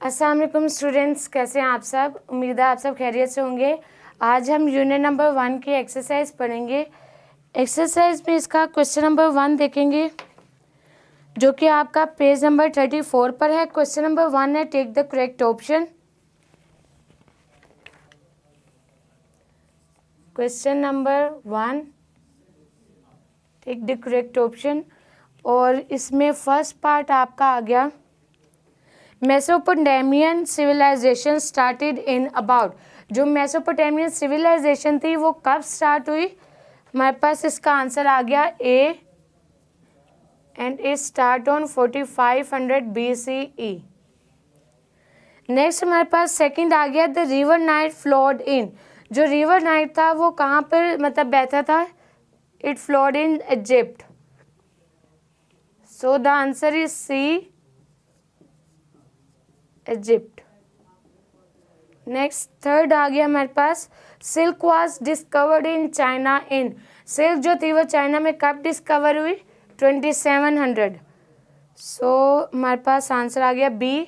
अस्सलाम वालेकुम स्टूडेंट्स, कैसे हैं आप सब। उम्मीद है आप सब खैरियत से होंगे। आज हम यूनिट नंबर 1 की एक्सरसाइज पढ़ेंगे। एक्सरसाइज में इसका क्वेश्चन नंबर 1 देखेंगे, जो कि आपका पेज नंबर 34 पर है। क्वेश्चन नंबर 1 है, take the correct option. Question number 1, take the correct option. और इसमें फर्स्ट पार्ट आपका आ गया, Mesopotamian civilisation started in about. जो मेसोपोटामियन सिविलाइजेशन थी वो कब स्टार्ट हुई। हमारे पास इसका आंसर आ गया A, and it start on 4500 BCE। Next हमारे पास सेकंड आ गया, the river Nile flowed in. जो रिवर नाइल था वो कहाँ पर मतलब बहता था, it flowed in Egypt. So the answer is C, Egypt. Next third आ गया हमारे पास, silk was discovered in China in. Silk जो थी वो चाइना में कब डिस्कवर हुई, 2700। सो हमारे पास आंसर आ गया B,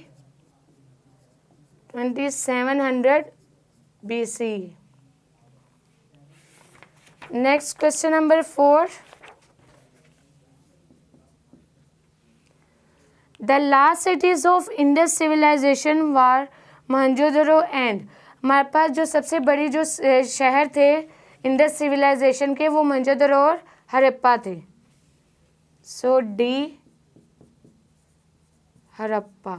2700 BC। Next question number 4, the last cities of Indus civilisation were Mohenjodaro and. हमारे पास जो सबसे बड़ी जो शहर थे इंडस सिविलाइजेशन के, वो मोहनजोदड़ो और हड़प्पा थे। सो डी, हड़प्पा।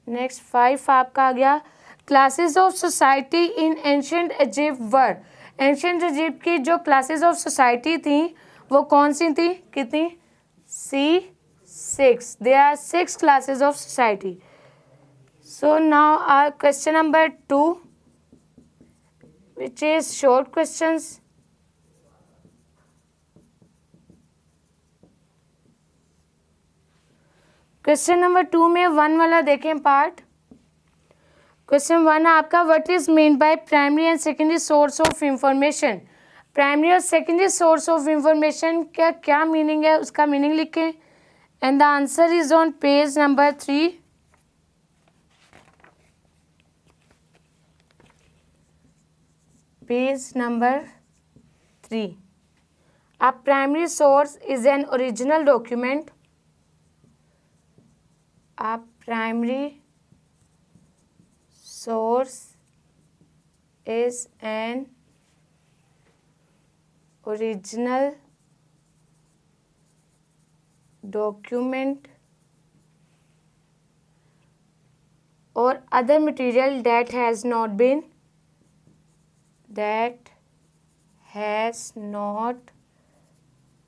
नेक्स्ट 5 आपका आ गया, classes of society in ancient Egypt were. Ancient Egypt की जो क्लासेस ऑफ सोसाइटी थी वो कौन सी थी, कितनी, C6। There are 6 classes of society. So now our question number 2, which is short questions. Question number 2 में 1 वाला देखें पार्ट। क्वेश्चन 1 आपका, what is mean by primary and secondary source of information. Primary और सेकेंडरी सोर्स ऑफ इंफॉर्मेशन का क्या meaning है, उसका meaning लिखें। And the answer is on page number 3। Page number 3। A primary source is an original document. A primary source is an original document or other material that has not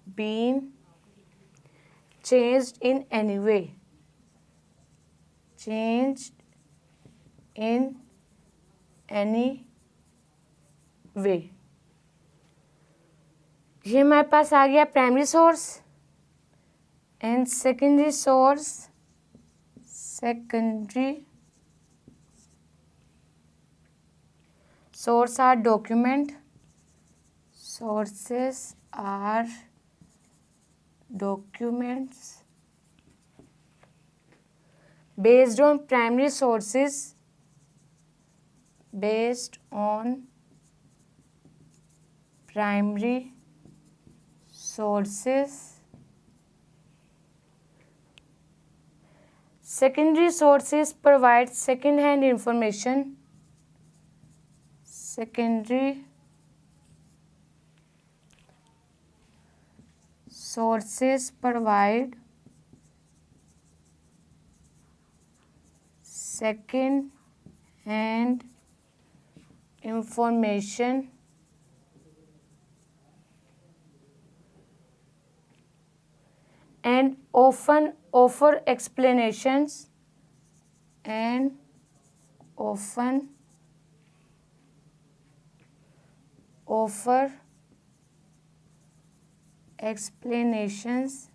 been changed in any way. Changed in any way. ये हमारे पास आ गया primary source and secondary source. Secondary source are document. Sources are documents based on primary sources. Based on primary sources. Secondary sources provide second-hand information. Secondary sources provide second-hand information and often offer explanations and often offer explanations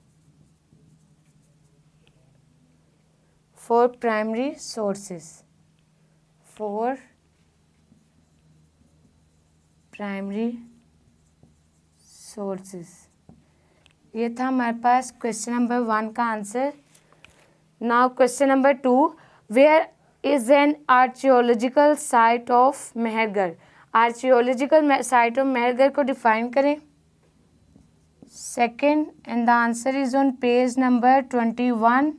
for primary sources. For primary sources. ये था हमारे पास question number 1 का answer. Now question number 2, where is an archaeological site of Mehrgarh. Archaeological site of Mehrgarh को define करें। Second, and the answer is on page number 21।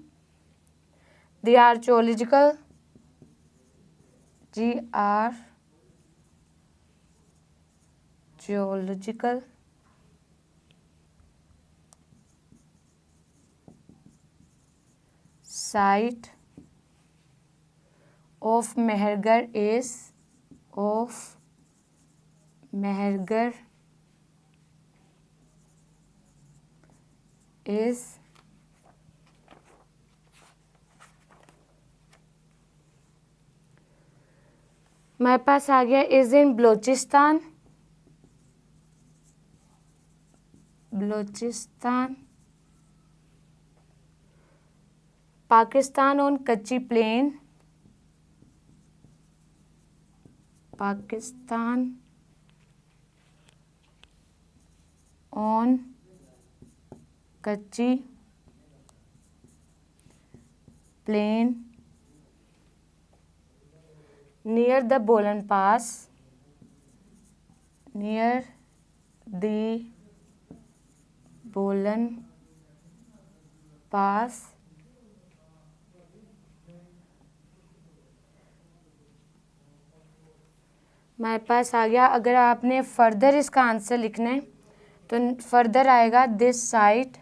The archaeological geological site of Mehergarh is मेरे पास आ गया is in Balochistan Pakistan on Kachhi plain, Pakistan on Kachhi plain near the Bolan Pass, near the Bolan Pass, हमारे पास आ गया। अगर आपने फर्दर इसका आंसर लिखना है तो फर्दर आएगा this site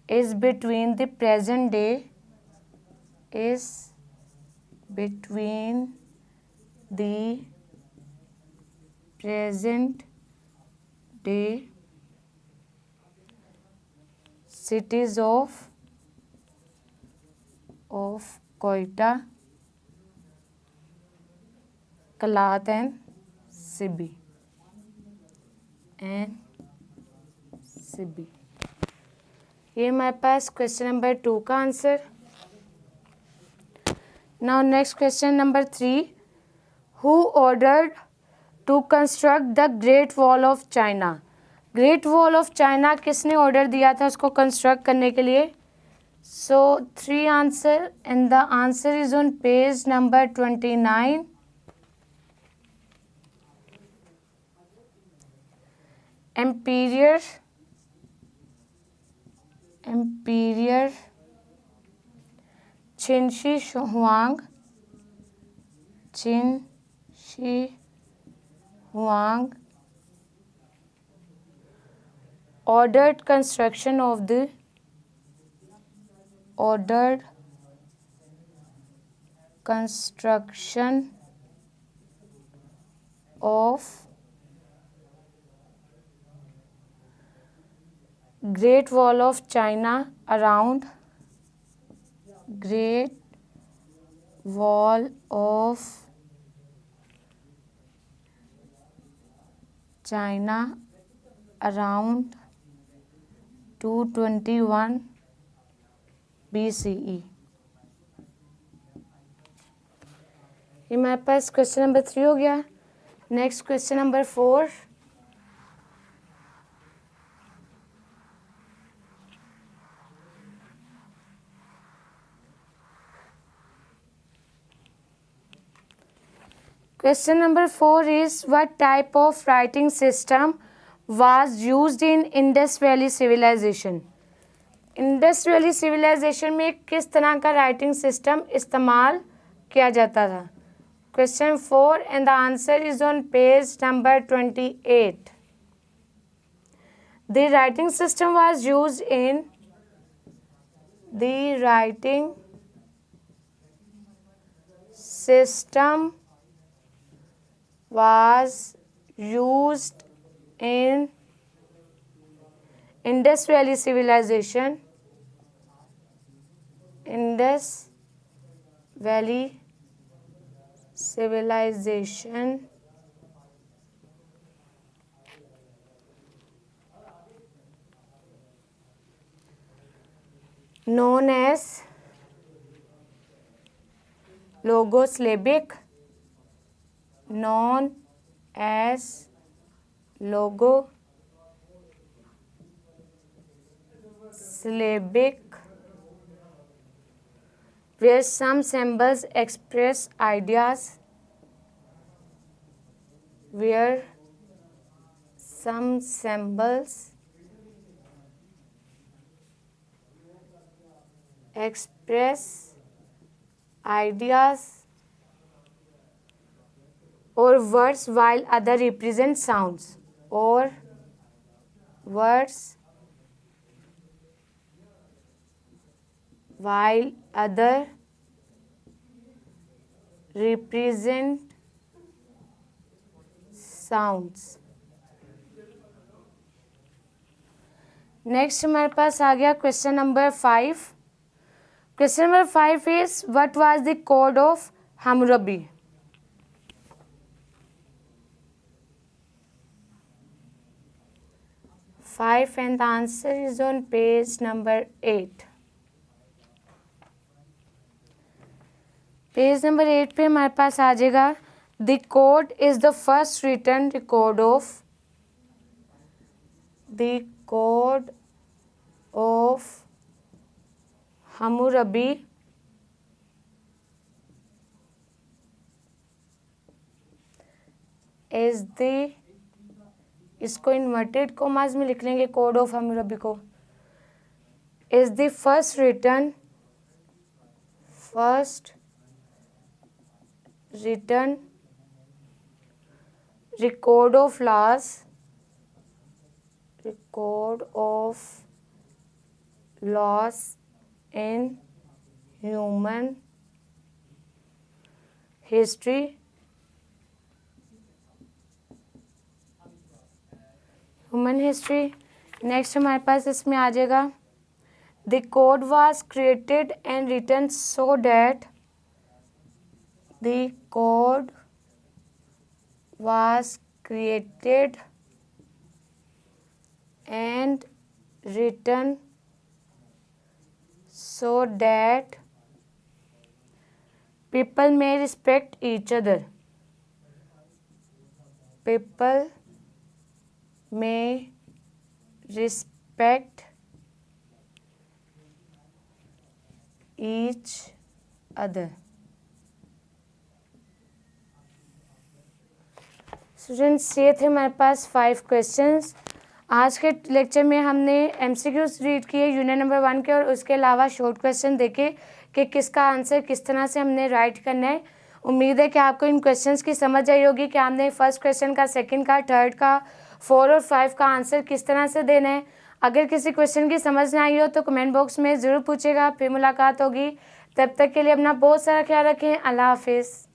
is between the present day cities of Quetta, Kalat and Sibi. ये हमारे पास क्वेश्चन नंबर 2 का answer. Now next question number 3, who ordered to construct the Great Wall of China. Great Wall of China किसने order दिया था उसको construct करने के लिए? So 3 answer and the answer is on page number 29। Emperor Qin Shi Huang ordered construction of the Great Wall of China around Great Wall of China around 221 BCE। ये हमारे पास क्वेश्चन नंबर 3 हो गया। Next question number 4, question number 4 is what type of writing system was used in Indus Valley civilization। Indus Valley civilisation में किस तरह का writing system इस्तेमाल किया जाता था? Question 4 and the answer is on page number 28। The writing system was used in Indus Valley civilization, known as logosyllabic known as logo, syllabic, where some symbols express ideas, where some symbols express ideas or words while other represent sounds, or words while other represent sounds. Next हमारे पास आ गया question number 5. Question number 5 is what was the code of Hammurabi. Five and the answer is on page number 8. Page number 8 पे हमारे पास आ जाएगा the code is the first written record of the code of Hammurabi is the, इसको inverted commas में लिख लेंगे code of Hammurabi को, is the first written record of laws in human history. Next हमारे पास इसमें आ जाएगा the code was created and written so that, the code was created and written so that people may respect each other. People may respect each other. Students ये थे हमारे पास 5 questions. आज के लेक्चर में हमने एमसीक्यूज रीड किए unit number 1 के, और उसके अलावा शॉर्ट क्वेश्चन देखे कि किसका आंसर किस तरह से हमने राइट करना है. उम्मीद है कि आपको इन क्वेश्चंस की समझ आई होगी कि हमने फर्स्ट क्वेश्चन का, सेकंड का, थर्ड का, 4 और 5 का आंसर किस तरह से देना है. अगर किसी क्वेश्चन की समझ ना आई हो तो कमेंट बॉक्स में ज़रूर पूछेगा. फिर मुलाकात होगी. तब तक के लिए अपना बहुत सारा ख्याल रखें. अल्लाह हाफिज़.